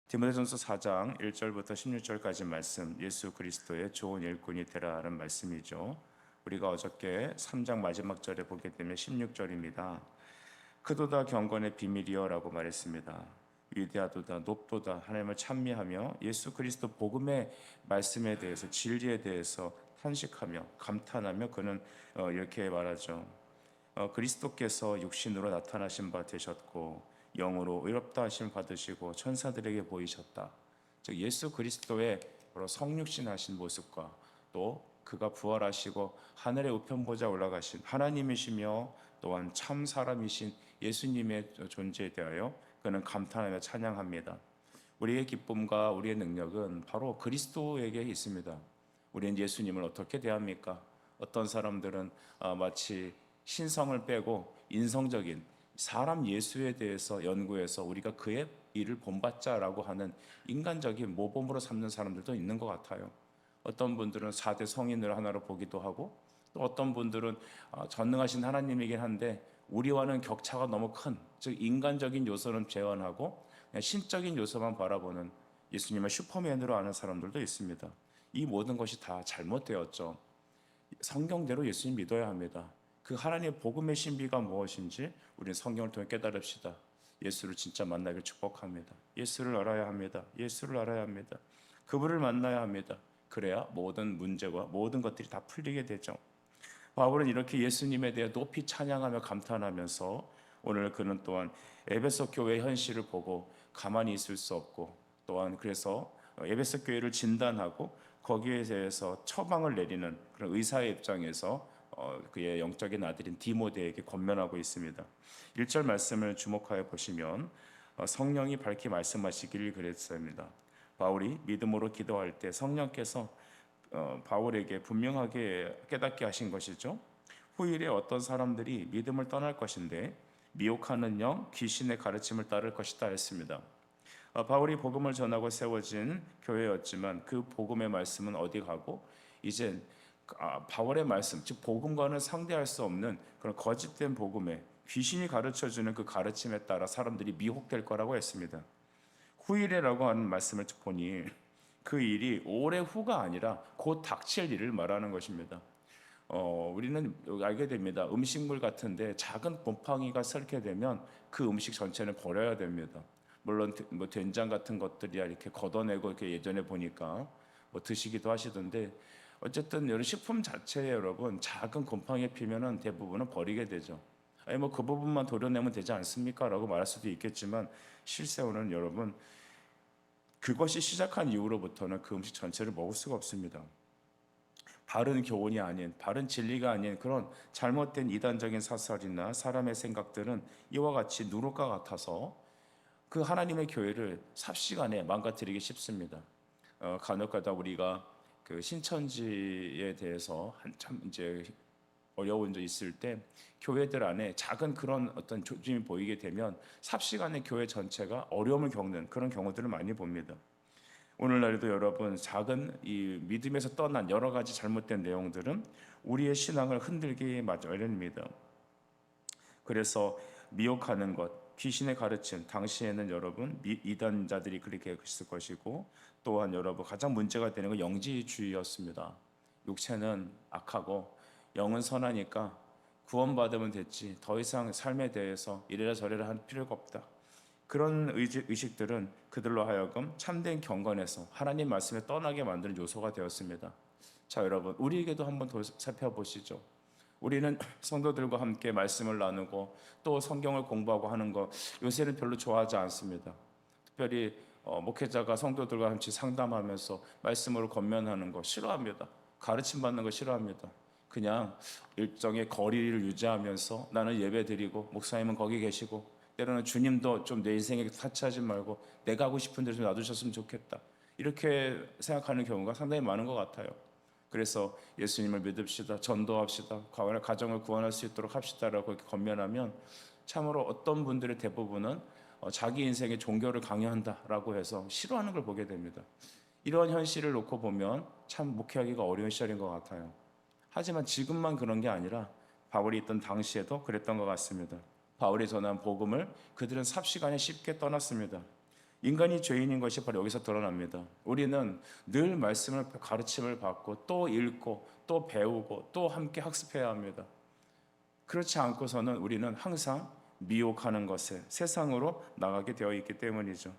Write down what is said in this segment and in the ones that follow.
디모데전서 4장 1절부터 16절까지 말씀, 예수 그리스도의 좋은 일꾼이 되라는 말씀이죠. 우리가 어저께 3장 마지막 절에 보게 되면 16절입니다. 크도다 경건의 비밀이여라고 말했습니다. 위대하도다 높도다 하나님을 찬미하며 예수 그리스도 복음의 말씀에 대해서, 진리에 대해서 탄식하며 감탄하며 그는 이렇게 말하죠. 그리스도께서 육신으로 나타나신 바 되셨고 영으로 의롭다 하심 받으시고 천사들에게 보이셨다. 즉 예수 그리스도의 성육신하신 모습과 또 그가 부활하시고 하늘의 우편보좌 올라가신 하나님이시며 또한 참 사람이신 예수님의 존재에 대하여 그는 감탄하며 찬양합니다. 우리의 기쁨과 우리의 능력은 바로 그리스도에게 있습니다. 우리는 예수님을 어떻게 대합니까? 어떤 사람들은 마치 신성을 빼고 인성적인 사람 예수에 대해서 연구해서 우리가 그의 일을 본받자라고 하는 인간적인 모범으로 삼는 사람들도 있는 것 같아요. 어떤 분들은 4대 성인을 하나로 보기도 하고, 또 어떤 분들은 전능하신 하나님이긴 한데 우리와는 격차가 너무 큰, 즉 인간적인 요소는 제한하고 그냥 신적인 요소만 바라보는 예수님을 슈퍼맨으로 아는 사람들도 있습니다. 이 모든 것이 다 잘못되었죠. 성경대로 예수님 믿어야 합니다. 그 하나님의 복음의 신비가 무엇인지 우리는 성경을 통해 깨달읍시다. 예수를 진짜 만나길 축복합니다. 예수를 알아야 합니다. 예수를 알아야 합니다. 그분을 만나야 합니다. 그래야 모든 문제와 모든 것들이 다 풀리게 되죠. 바울은 이렇게 예수님에 대해 높이 찬양하며 감탄하면서 오늘 그는 또한 에베소 교회의 현실을 보고 가만히 있을 수 없고, 또한 그래서 에베소 교회를 진단하고 거기에 대해서 처방을 내리는 그런 의사의 입장에서 그의 영적인 아들인 디모데에게 권면하고 있습니다. 1절 말씀을 주목하여 보시면 성령이 밝히 말씀하시기를 그랬습니다. 바울이 믿음으로 기도할 때 성령께서 바울에게 분명하게 깨닫게 하신 것이죠. 후일에 어떤 사람들이 믿음을 떠날 것인데 미혹하는 영, 귀신의 가르침을 따를 것이다 했습니다. 바울이 복음을 전하고 세워진 교회였지만 그 복음의 말씀은 어디 가고 이젠 바울의 말씀, 즉 복음과는 상대할 수 없는 그런 거짓된 복음에 귀신이 가르쳐주는 그 가르침에 따라 사람들이 미혹될 거라고 했습니다. 후일에라고 하는 말씀을 보니 그 일이 오래 후가 아니라 곧 닥칠 일을 말하는 것입니다. 우리는 알게 됩니다. 음식물 같은데 작은 곰팡이가 썩게 되면 그 음식 전체는 버려야 됩니다. 물론 뭐 된장 같은 것들이야 이렇게 걷어내고 이렇게 예전에 보니까 뭐 드시기도 하시던데, 어쨌든 이런 식품 자체에 여러분 작은 곰팡이 피면은 대부분은 버리게 되죠. 아니 뭐 그 부분만 도려내면 되지 않습니까? 라고 말할 수도 있겠지만 실제로는 여러분 그것이 시작한 이후로부터는 그 음식 전체를 먹을 수가 없습니다. 바른 교훈이 아닌, 바른 진리가 아닌 그런 잘못된 이단적인 사설이나 사람의 생각들은 이와 같이 누룩과 같아서 그 하나님의 교회를 삽시간에 망가뜨리기 쉽습니다. 간혹가다 우리가 그 신천지에 대해서 한참 이제 어려운 점 있을 때 교회들 안에 작은 그런 어떤 조짐이 보이게 되면 삽시간에 교회 전체가 어려움을 겪는 그런 경우들을 많이 봅니다. 오늘날에도 여러분 작은 이 믿음에서 떠난 여러 가지 잘못된 내용들은 우리의 신앙을 흔들기 마련입니다. 그래서 미혹하는 것, 귀신의 가르침, 당시에는 여러분 이단자들이 그렇게 했을 것이고, 또한 여러분 가장 문제가 되는 건 영지주의였습니다. 육체는 악하고 영은 선하니까 구원받으면 됐지, 더 이상 삶에 대해서 이래라 저래라 할 필요가 없다. 그런 의식들은 그들로 하여금 참된 경건에서 하나님 말씀에 떠나게 만드는 요소가 되었습니다. 자, 여러분 우리에게도 한번 더 살펴보시죠. 우리는 성도들과 함께 말씀을 나누고 또 성경을 공부하고 하는 거 요새는 별로 좋아하지 않습니다. 특별히 목회자가 성도들과 같이 상담하면서 말씀으로 권면하는 거 싫어합니다. 가르침 받는 거 싫어합니다. 그냥 일정의 거리를 유지하면서 나는 예배 드리고 목사님은 거기 계시고, 때로는 주님도 좀 내 인생에 타치하지 말고 내가 하고 싶은 대로 좀 놔두셨으면 좋겠다, 이렇게 생각하는 경우가 상당히 많은 것 같아요. 그래서 예수님을 믿읍시다, 전도합시다, 가정을 구원할 수 있도록 합시다라고 이렇게 권면하면 참으로 어떤 분들의 대부분은 자기 인생의 종교를 강요한다라고 해서 싫어하는 걸 보게 됩니다. 이런 현실을 놓고 보면 참 목회하기가 어려운 시절인 것 같아요. 하지만 지금만 그런 게 아니라 바울이 있던 당시에도 그랬던 것 같습니다. 바울이 전한 복음을 그들은 삽시간에 쉽게 떠났습니다. 인간이 죄인인 것이 바로 여기서 드러납니다. 우리는 늘 말씀을 가르침을 받고 또 읽고 또 배우고 또 함께 학습해야 합니다. 그렇지 않고서는 우리는 항상 미혹하는 것에 세상으로 나가게 되어 있기 때문이죠.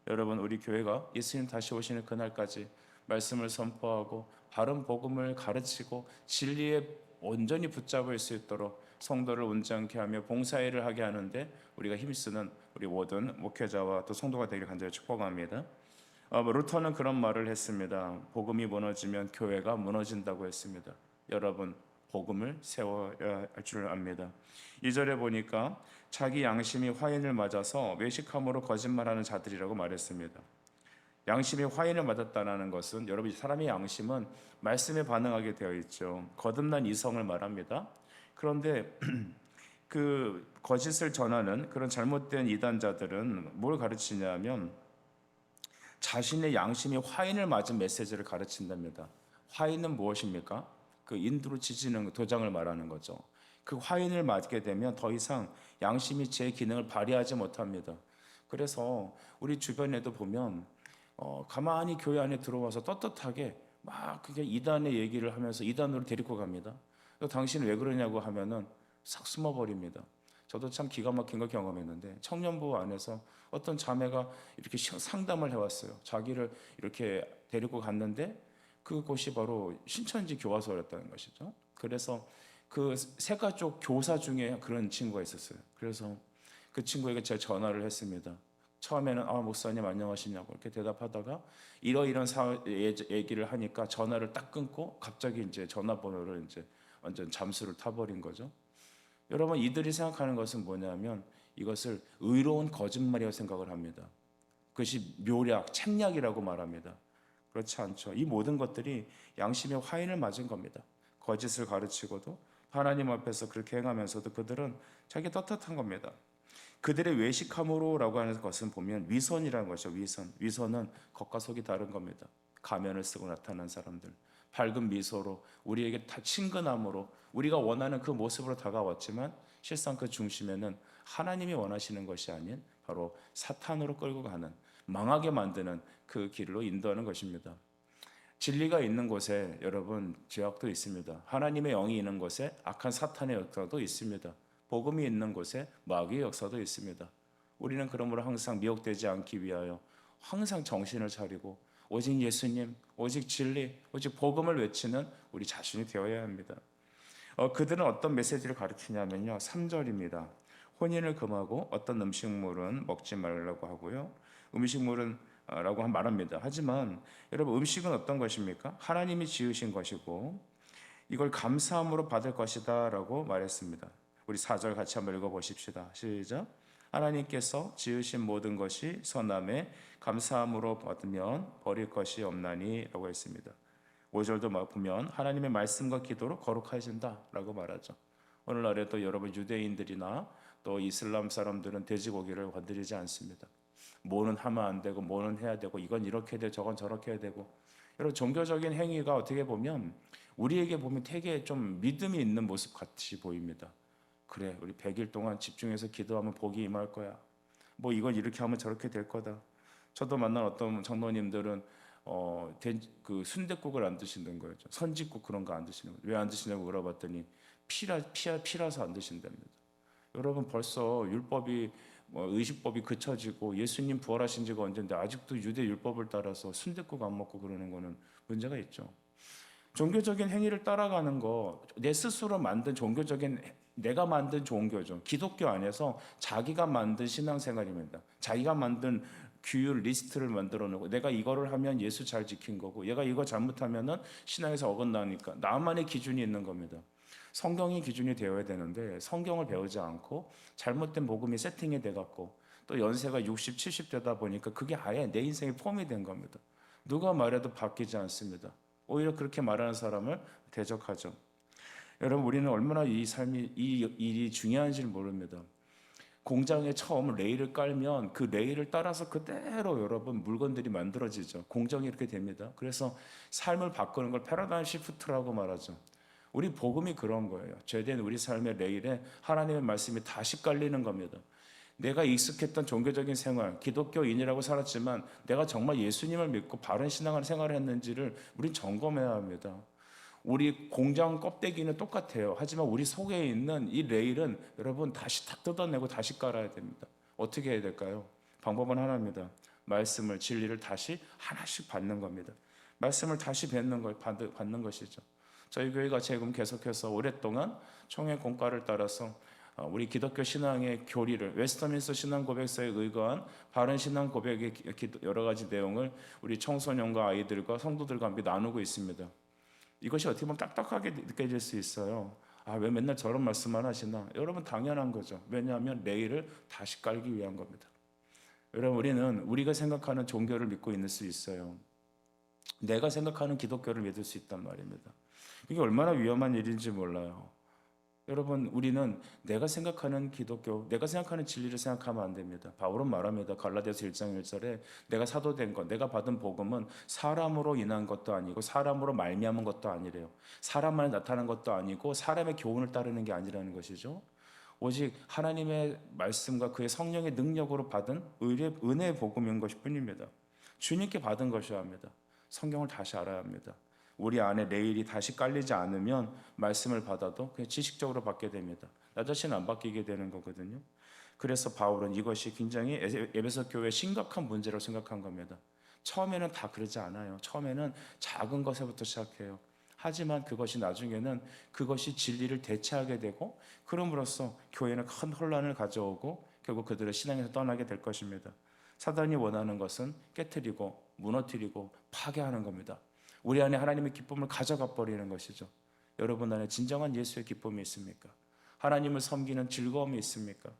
여러분, 우리 교회가 예수님 다시 오시는 그날까지 말씀을 선포하고 바른 복음을 가르치고 진리에 온전히 붙잡을 수 있도록 성도를 온전케 하며 봉사일을 하게 하는데 우리가 힘쓰는 우리 모든 목회자와 또 성도가 되기를 간절히 축복합니다. 루터는 그런 말을 했습니다. 복음이 무너지면 교회가 무너진다고 했습니다. 여러분, 복음을 세워야 할 줄 압니다. 2절에 보니까 자기 양심이 화인을 맞아서 외식함으로 거짓말하는 자들이라고 말했습니다. 양심이 화인을 맞았다는 것은 여러분, 사람의 양심은 말씀에 반응하게 되어 있죠. 거듭난 이성을 말합니다. 그런데 그 거짓을 전하는 그런 잘못된 이단자들은 뭘 가르치냐면 자신의 양심이 화인을 맞은 메시지를 가르친답니다. 화인은 무엇입니까? 그 인두로 지지는 도장을 말하는 거죠. 그 화인을 맞게 되면 더 이상 양심이 제 기능을 발휘하지 못합니다. 그래서 우리 주변에도 보면 가만히 교회 안에 들어와서 떳떳하게 막 그게 이단의 얘기를 하면서 이단으로 데리고 갑니다. 당신은 왜 그러냐고 하면은 싹 숨어버립니다. 저도 참 기가 막힌 걸 경험했는데 청년부 안에서 어떤 자매가 이렇게 상담을 해왔어요. 자기를 이렇게 데리고 갔는데 그곳이 바로 신천지 교화소였다는 것이죠. 그래서 그 세가족 교사 중에 그런 친구가 있었어요. 그래서 그 친구에게 제가 전화를 했습니다. 처음에는 목사님 안녕하시냐고 이렇게 대답하다가 이러이런 얘기를 하니까 전화를 딱 끊고 갑자기 이제 전화번호를 이제 완전 잠수를 타버린 거죠. 여러분, 이들이 생각하는 것은 뭐냐면 이것을 의로운 거짓말이라고 생각을 합니다. 그것이 묘약, 책략이라고 말합니다. 그렇지 않죠. 이 모든 것들이 양심의 화인을 맞은 겁니다. 거짓을 가르치고도 하나님 앞에서 그렇게 행하면서도 그들은 자기 떳떳한 겁니다. 그들의 외식함으로라고 하는 것은 보면 위선이라는 것이죠. 위선은 겉과 속이 다른 겁니다. 가면을 쓰고 나타난 사람들, 밝은 미소로 우리에게 다 친근함으로 우리가 원하는 그 모습으로 다가왔지만 실상 그 중심에는 하나님이 원하시는 것이 아닌 바로 사탄으로 끌고 가는, 망하게 만드는 그 길로 인도하는 것입니다. 진리가 있는 곳에 여러분 죄악도 있습니다. 하나님의 영이 있는 곳에 악한 사탄의 역사도 있습니다. 복음이 있는 곳에 마귀의 역사도 있습니다. 우리는 그러므로 항상 미혹되지 않기 위하여 항상 정신을 차리고 오직 예수님, 오직 진리, 오직 복음을 외치는 우리 자신이 되어야 합니다. 그들은 어떤 메시지를 가르치냐면요, 3절입니다. 혼인을 금하고 어떤 음식물은 먹지 말라고 하고요, 음식물은 라고 말합니다. 하지만 여러분, 음식은 어떤 것입니까? 하나님이 지으신 것이고 이걸 감사함으로 받을 것이다 라고 말했습니다. 우리 4절 같이 한번 읽어보십시다. 시작. 하나님께서 지으신 모든 것이 선함에 감사함으로 받으면 버릴 것이 없나니 라고 했습니다. 5절도 보면 하나님의 말씀과 기도로 거룩해진다 라고 말하죠. 오늘날에도 여러분 유대인들이나 또 이슬람 사람들은 돼지고기를 건드리지 않습니다. 뭐는 하면 안 되고 뭐는 해야 되고 이건 이렇게 돼 저건 저렇게 해야 되고, 여러분 종교적인 행위가 어떻게 보면 우리에게 보면 되게 좀 믿음이 있는 모습 같이 보입니다. 그래, 우리 100일 동안 집중해서 기도하면 복이 임할 거야. 뭐 이건 이렇게 하면 저렇게 될 거다. 저도 만난 어떤 장로님들은 그 순댓국을 안 드시는 거예요. 선짓국 그런 거 안 드시는 거예요. 왜 안 드시냐고 물어봤더니 피라서 안 드신답니다. 여러분, 벌써 율법이 의식법이 그쳐지고 예수님 부활하신 지가 언젠데 아직도 유대 율법을 따라서 순댓국 안 먹고 그러는 거는 문제가 있죠. 종교적인 행위를 따라가는 거, 내 스스로 만든 종교적인, 내가 만든 종교죠. 기독교 안에서 자기가 만든 신앙생활입니다. 자기가 만든 규율 리스트를 만들어 놓고 내가 이거를 하면 예수 잘 지킨 거고 얘가 이거 잘못하면은 신앙에서 어긋나니까 나만의 기준이 있는 겁니다. 성경이 기준이 되어야 되는데 성경을 배우지 않고 잘못된 복음이 세팅이 돼갖고 또 연세가 60, 70 되다 보니까 그게 아예 내 인생에 폼이 된 겁니다. 누가 말해도 바뀌지 않습니다. 오히려 그렇게 말하는 사람을 대적하죠. 여러분, 우리는 얼마나 이 삶이 이 일이 중요한지를 모릅니다. 공장에 처음 레일을 깔면 그 레일을 따라서 그대로 여러분 물건들이 만들어지죠. 공정이 이렇게 됩니다. 그래서 삶을 바꾸는 걸 패러다임 시프트라고 말하죠. 우리 복음이 그런 거예요. 죄된 우리 삶의 레일에 하나님의 말씀이 다시 깔리는 겁니다. 내가 익숙했던 종교적인 생활, 기독교인이라고 살았지만 내가 정말 예수님을 믿고 바른 신앙을 생활을 했는지를 우린 점검해야 합니다. 우리 공장 껍데기는 똑같아요. 하지만 우리 속에 있는 이 레일은 여러분 다시 다 뜯어내고 다시 깔아야 됩니다. 어떻게 해야 될까요? 방법은 하나입니다. 말씀을, 진리를 다시 하나씩 받는 겁니다. 말씀을 다시 받는 것이죠. 저희 교회가 지금 계속해서 오랫동안 총회 공과를 따라서 우리 기독교 신앙의 교리를, 웨스터민스터 신앙 고백서에 의거한 바른 신앙 고백의 여러 가지 내용을 우리 청소년과 아이들과 성도들과 함께 나누고 있습니다. 이것이 어떻게 보면 딱딱하게 느껴질 수 있어요. 왜 맨날 저런 말씀만 하시나? 여러분, 당연한 거죠. 왜냐하면 레일을 다시 깔기 위한 겁니다. 여러분, 우리는 우리가 생각하는 종교를 믿고 있을 수 있어요. 내가 생각하는 기독교를 믿을 수 있단 말입니다. 이게 얼마나 위험한 일인지 몰라요. 여러분, 우리는 내가 생각하는 기독교, 내가 생각하는 진리를 생각하면 안 됩니다. 바울은 말합니다. 갈라디아서 1장 1절에 내가 사도된 것, 내가 받은 복음은 사람으로 인한 것도 아니고 사람으로 말미암은 것도 아니래요. 사람만에 나타난 것도 아니고 사람의 교훈을 따르는 게 아니라는 것이죠. 오직 하나님의 말씀과 그의 성령의 능력으로 받은 은혜의 복음인 것일 뿐입니다. 주님께 받은 것이어야 합니다. 성경을 다시 알아야 합니다. 우리 안에 레일이 다시 깔리지 않으면 말씀을 받아도 그냥 지식적으로 받게 됩니다. 나 자신 안 바뀌게 되는 거거든요. 그래서 바울은 이것이 굉장히 에베소 교회의 심각한 문제라고 생각한 겁니다. 처음에는 다 그러지 않아요. 처음에는 작은 것에부터 시작해요. 하지만 그것이 나중에는 그것이 진리를 대체하게 되고, 그럼으로써 교회는 큰 혼란을 가져오고 결국 그들의 신앙에서 떠나게 될 것입니다. 사단이 원하는 것은 깨트리고 무너뜨리고 파괴하는 겁니다. 우리 안에 하나님의 기쁨을 가져가 버리는 것이죠. 여러분 안에 진정한 예수의 기쁨이 있습니까? 하나님을 섬기는 즐거움이 있습니까?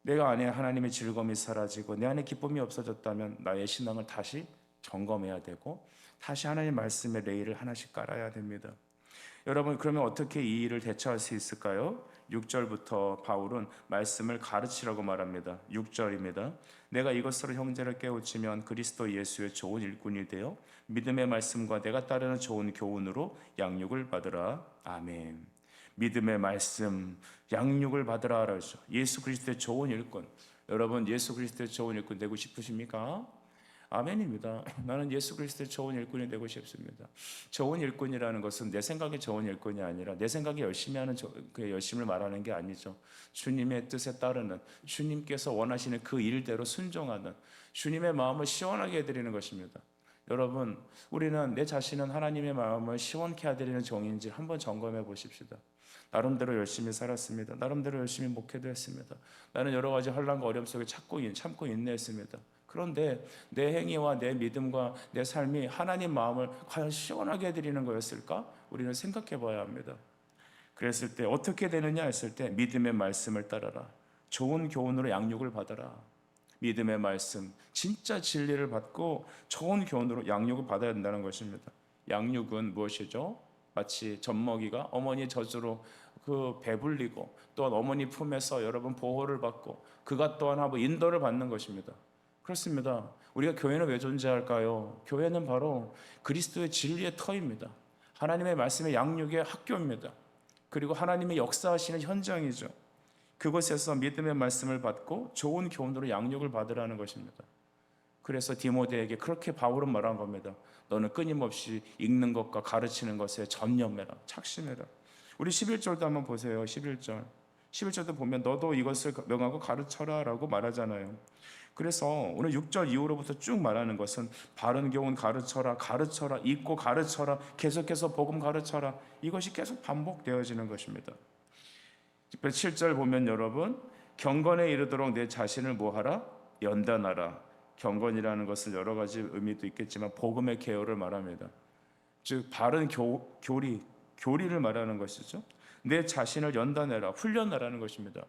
내가 안에 하나님의 즐거움이 사라지고 내 안에 기쁨이 없어졌다면 나의 신앙을 다시 점검해야 되고 다시 하나님의 말씀의 레일을 하나씩 깔아야 됩니다. 여러분, 그러면 어떻게 이 일을 대처할 수 있을까요? 6절부터 바울은 말씀을 가르치라고 말합니다. 6절입니다. 내가 이것으로 형제를 깨우치면 그리스도 예수의 좋은 일꾼이 되어 믿음의 말씀과 내가 따르는 좋은 교훈으로 양육을 받으라. 아멘. 믿음의 말씀, 양육을 받으라 하죠. 예수 그리스도의 좋은 일꾼. 여러분, 예수 그리스도의 좋은 일꾼 되고 싶으십니까? 아멘입니다. 나는 예수 그리스도의 좋은 일꾼이 되고 싶습니다. 좋은 일꾼이라는 것은 내 생각이 좋은 일꾼이 아니라 내 생각이 열심히 하는 그 열심을 말하는 게 아니죠. 주님의 뜻에 따르는, 주님께서 원하시는 그 일대로 순종하는, 주님의 마음을 시원하게 해드리는 것입니다. 여러분, 우리는 내 자신은 하나님의 마음을 시원케 해드리는 종인지 한번 점검해 보십시다. 나름대로 열심히 살았습니다. 나름대로 열심히 목회도 했습니다. 나는 여러 가지 혼란과 어려움 속에 참고 인내했습니다. 그런데 내 행위와 내 믿음과 내 삶이 하나님 마음을 과연 시원하게 해드리는 거였을까? 우리는 생각해 봐야 합니다. 그랬을 때 어떻게 되느냐 했을 때 믿음의 말씀을 따라라. 좋은 교훈으로 양육을 받아라. 믿음의 말씀, 진짜 진리를 받고 좋은 교훈으로 양육을 받아야 된다는 것입니다. 양육은 무엇이죠? 마치 젖먹이가 어머니의 젖으로 배불리고 또한 어머니 품에서 여러분 보호를 받고 그가 또한 하고 인도를 받는 것입니다. 그렇습니다. 우리가 교회는 왜 존재할까요? 교회는 바로 그리스도의 진리의 터입니다. 하나님의 말씀의 양육의 학교입니다. 그리고 하나님의 역사하시는 현장이죠. 그곳에서 믿음의 말씀을 받고 좋은 교훈으로 양육을 받으라는 것입니다. 그래서 디모데에게 그렇게 바울은 말한 겁니다. 너는 끊임없이 읽는 것과 가르치는 것에 전념해라, 착심해라. 우리 11절도 한번 보세요. 11절도 보면 너도 이것을 명하고 가르쳐라 라고 말하잖아요. 그래서 오늘 6절 이후로부터 쭉 말하는 것은 바른 교훈 가르쳐라, 읽고 가르쳐라, 계속해서 복음 가르쳐라. 이것이 계속 반복되어지는 것입니다. 7절 보면 여러분, 경건에 이르도록 내 자신을 뭐하라? 연단하라. 경건이라는 것은 여러 가지 의미도 있겠지만 복음의 계율을 말합니다. 즉 바른 교리를 말하는 것이죠. 내 자신을 연단해라, 훈련하라는 것입니다.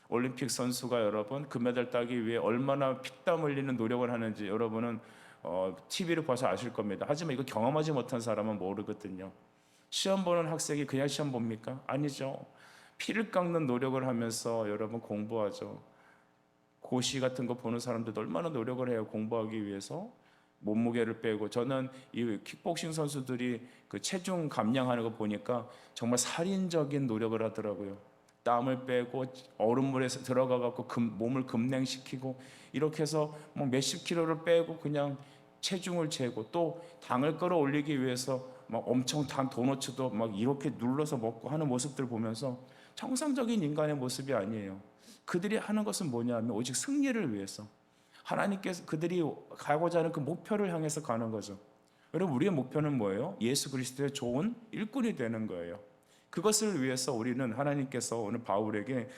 올림픽 선수가 여러분 금메달 따기 위해 얼마나 피땀 흘리는 노력을 하는지 여러분은 TV를 봐서 아실 겁니다. 하지만 이거 경험하지 못한 사람은 모르거든요. 시험 보는 학생이 그냥 시험 봅니까? 아니죠. 피를 깎는 노력을 하면서 여러분 공부하죠. 고시 같은 거 보는 사람들도 얼마나 노력을 해요. 공부하기 위해서 몸무게를 빼고. 저는 이 킥복싱 선수들이 그 체중 감량하는 거 보니까 정말 살인적인 노력을 하더라고요. 땀을 빼고 얼음물에서 들어가 갖고 몸을 급냉시키고 이렇게 해서 뭐 몇십 킬로를 빼고 그냥 체중을 재고, 또 당을 끌어올리기 위해서 막 엄청 단 도너츠도 막 이렇게 눌러서 먹고 하는 모습들 보면서 정상적인 인간의 모습이 아니에요. 그들이 하는 것은 뭐냐면 오직 승리를 위해서, 하나님께서 그들이 가고자 하는 그 목표를 향해서 가는 거죠. 여러분, 우리의 목표는 뭐예요? 예수 그리스도의 좋은 일꾼이 되는 거예요. 그것을 위해서 우리는, 하나님께서 오늘 바울에게,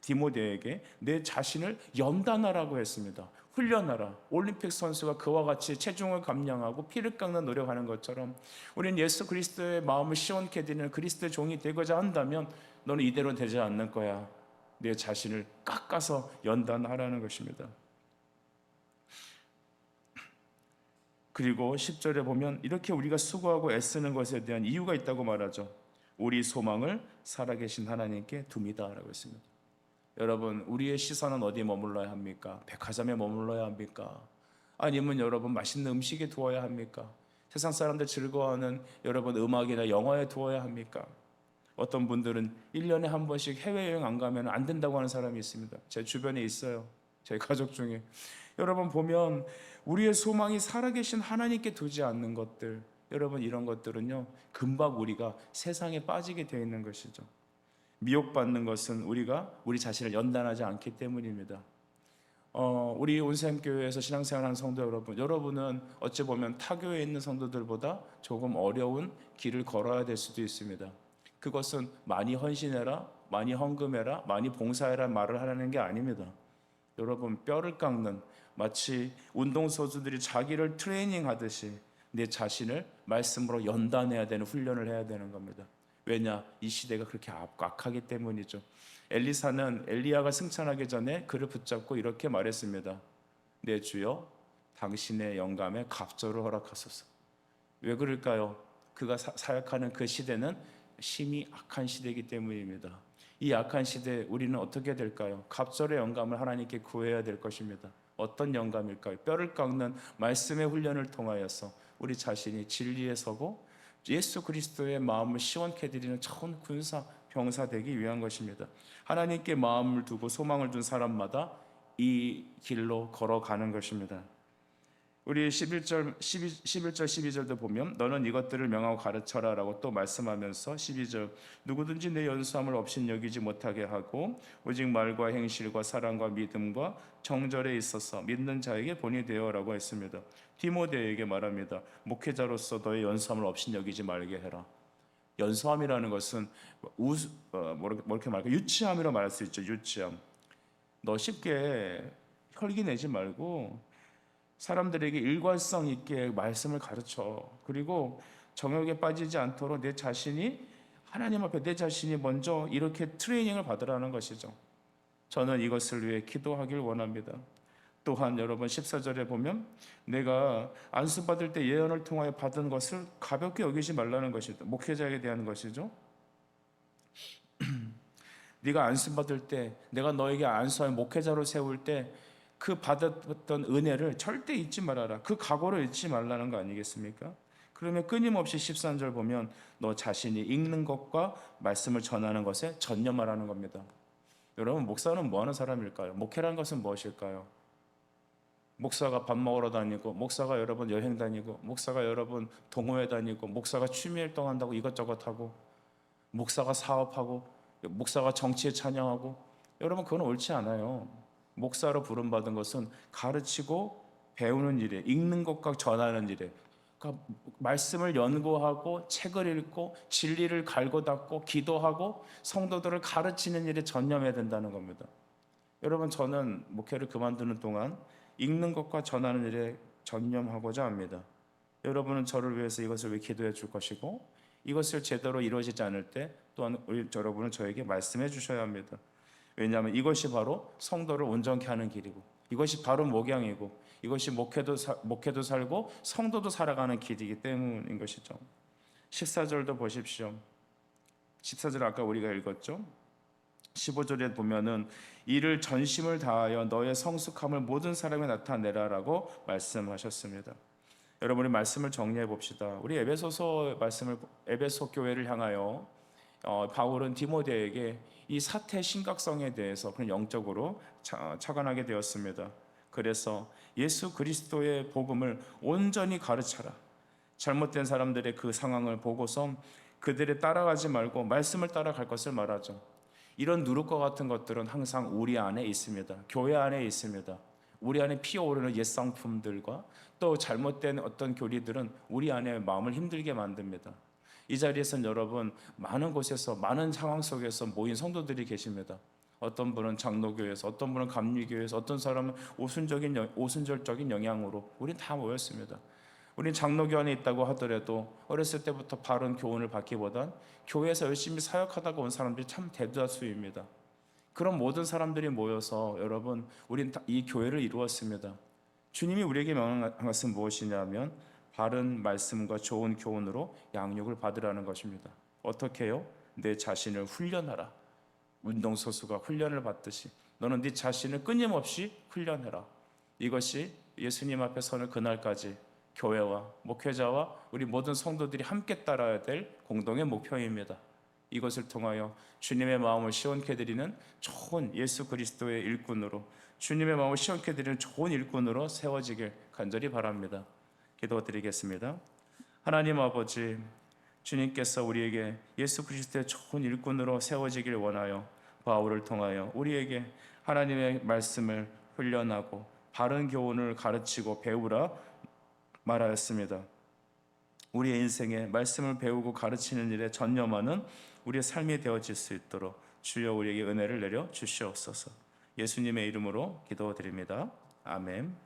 디모데에게 내 자신을 연단하라고 했습니다. 훈련하라. 올림픽 선수가 그와 같이 체중을 감량하고 피를 깎는 노력하는 것처럼 우리는 예수 그리스도의 마음을 시원케 드리는 그리스도의 종이 되고자 한다면 너는 이대로 되지 않는 거야. 내 자신을 깎아서 연단하라는 것입니다. 그리고 10절에 보면 이렇게 우리가 수고하고 애쓰는 것에 대한 이유가 있다고 말하죠. 우리 소망을 살아계신 하나님께 둡니다 라고 했습니다. 여러분, 우리의 시선은 어디에 머물러야 합니까? 백화점에 머물러야 합니까? 아니면 여러분 맛있는 음식에 두어야 합니까? 세상 사람들 즐거워하는 여러분 음악이나 영화에 두어야 합니까? 어떤 분들은 1년에 한 번씩 해외여행 안 가면 안 된다고 하는 사람이 있습니다. 제 주변에 있어요. 제 가족 중에. 여러분 보면 우리의 소망이 살아계신 하나님께 두지 않는 것들, 여러분 이런 것들은요 금방 우리가 세상에 빠지게 되어 있는 것이죠. 미혹받는 것은 우리가 우리 자신을 연단하지 않기 때문입니다. 우리 온샘교회에서 신앙생활하는 성도 여러분은 어찌 보면 타교에 있는 성도들보다 조금 어려운 길을 걸어야 될 수도 있습니다. 그것은 많이 헌신해라, 많이 헌금해라, 많이 봉사해라 말을 하라는 게 아닙니다. 여러분, 뼈를 깎는, 마치 운동선수들이 자기를 트레이닝하듯이 내 자신을 말씀으로 연단해야 되는 훈련을 해야 되는 겁니다. 왜냐? 이 시대가 그렇게 악하기 때문이죠. 엘리사는 엘리야가 승천하기 전에 그를 붙잡고 이렇게 말했습니다. 내 주여, 당신의 영감에 갑절을 허락하소서. 왜 그럴까요? 그가 사역하는 그 시대는 심히 악한 시대이기 때문입니다. 이 악한 시대에 우리는 어떻게 될까요? 갑절의 영감을 하나님께 구해야 될 것입니다. 어떤 영감일까요? 뼈를 깎는 말씀의 훈련을 통하여서 우리 자신이 진리에 서고 예수 그리스도의 마음을 시원케 드리는 천 군사 병사 되기 위한 것입니다. 하나님께 마음을 두고 소망을 둔 사람마다 이 길로 걸어가는 것입니다. 우리 11절 12절도 보면 너는 이것들을 명하고 가르쳐라 라고 또 말씀하면서 12절 누구든지 내 연수함을 없인 여기지 못하게 하고 오직 말과 행실과 사랑과 믿음과 정절에 있어서 믿는 자에게 본이 되어 라고 했습니다. 디모데에게 말합니다. 목회자로서 너의 연수함을 없인 여기지 말게 해라. 연수함이라는 것은 이렇게 말할까? 유치함이라고 말할 수 있죠. 유치함. 너 쉽게 혈기 내지 말고 사람들에게 일관성 있게 말씀을 가르쳐. 그리고 정욕에 빠지지 않도록 내 자신이 하나님 앞에 내 자신이 먼저 이렇게 트레이닝을 받으라는 것이죠. 저는 이것을 위해 기도하길 원합니다. 또한 여러분 14절에 보면 내가 안수받을 때 예언을 통하여 받은 것을 가볍게 여기지 말라는 것이죠. 목회자에게 대한 것이죠. 네가 안수받을 때, 내가 너에게 안수하여 목회자로 세울 때 그 받았던 은혜를 절대 잊지 말아라. 그 각오를 잊지 말라는 거 아니겠습니까? 그러면 끊임없이 13절 보면 너 자신이 읽는 것과 말씀을 전하는 것에 전념하라는 겁니다. 여러분, 목사는 뭐 하는 사람일까요? 목회라는 것은 무엇일까요? 목사가 밥 먹으러 다니고, 목사가 여러분 여행 다니고, 목사가 여러분 동호회 다니고, 목사가 취미 활동한다고 이것저것 하고, 목사가 사업하고, 목사가 정치에 찬양하고, 여러분 그건 옳지 않아요. 목사로 부름받은 것은 가르치고 배우는 일에, 읽는 것과 전하는 일에, 그러니까 말씀을 연구하고 책을 읽고 진리를 갈고 닦고 기도하고 성도들을 가르치는 일에 전념해야 된다는 겁니다. 여러분, 저는 목회를 그만두는 동안 읽는 것과 전하는 일에 전념하고자 합니다. 여러분은 저를 위해서 이것을 왜 기도해 줄 것이고, 이것을 제대로 이루어지지 않을 때 또한 여러분은 저에게 말씀해 주셔야 합니다. 왜냐하면 이것이 바로 성도를 온전케 하는 길이고, 이것이 바로 목양이고, 이것이 목회도 살고 성도도 살아가는 길이기 때문인 것이죠. 14절도 보십시오. 14절 아까 우리가 읽었죠. 15절에 보면은 이를 전심을 다하여 너의 성숙함을 모든 사람에 나타내라라고 말씀하셨습니다. 여러분이 말씀을 정리해 봅시다. 우리 에베소 교회를 향하여 바울은 디모데에게 이 사태의 심각성에 대해서 그런 영적으로 착안하게 되었습니다. 그래서 예수 그리스도의 복음을 온전히 가르쳐라. 잘못된 사람들의 그 상황을 보고서 그들을 따라가지 말고 말씀을 따라갈 것을 말하죠. 이런 누룩과 같은 것들은 항상 우리 안에 있습니다. 교회 안에 있습니다. 우리 안에 피어오르는 옛 상품들과 또 잘못된 어떤 교리들은 우리 안에 마음을 힘들게 만듭니다. 이 자리에서는 여러분, 많은 곳에서 많은 상황 속에서 모인 성도들이 계십니다. 어떤 분은 장로교회에서, 어떤 분은 감리교회에서, 어떤 사람은 오순절적인 영향으로 우린 다 모였습니다. 우린 장로교 안에 있다고 하더라도 어렸을 때부터 바른 교훈을 받기보단 교회에서 열심히 사역하다가 온 사람들이 참 대다수입니다. 그런 모든 사람들이 모여서 여러분, 우린 이 교회를 이루었습니다. 주님이 우리에게 명령한 것은 무엇이냐면 바른 말씀과 좋은 교훈으로 양육을 받으라는 것입니다. 어떻게 해요? 내 자신을 훈련하라. 운동선수가 훈련을 받듯이 너는 네 자신을 끊임없이 훈련해라. 이것이 예수님 앞에 서는 그날까지 교회와 목회자와 우리 모든 성도들이 함께 따라야 될 공동의 목표입니다. 이것을 통하여 주님의 마음을 시원케 해드리는 좋은 예수 그리스도의 일꾼으로, 주님의 마음을 시원케 해드리는 좋은 일꾼으로 세워지길 간절히 바랍니다. 기도드리겠습니다. 하나님 아버지, 주님께서 우리에게 예수 그리스도의 좋은 일꾼으로 세워지길 원하여 바울을 통하여 우리에게 하나님의 말씀을 훈련하고 바른 교훈을 가르치고 배우라 말하였습니다. 우리의 인생에 말씀을 배우고 가르치는 일에 전념하는 우리의 삶이 되어질 수 있도록 주여 우리에게 은혜를 내려 주시옵소서. 예수님의 이름으로 기도드립니다. 아멘.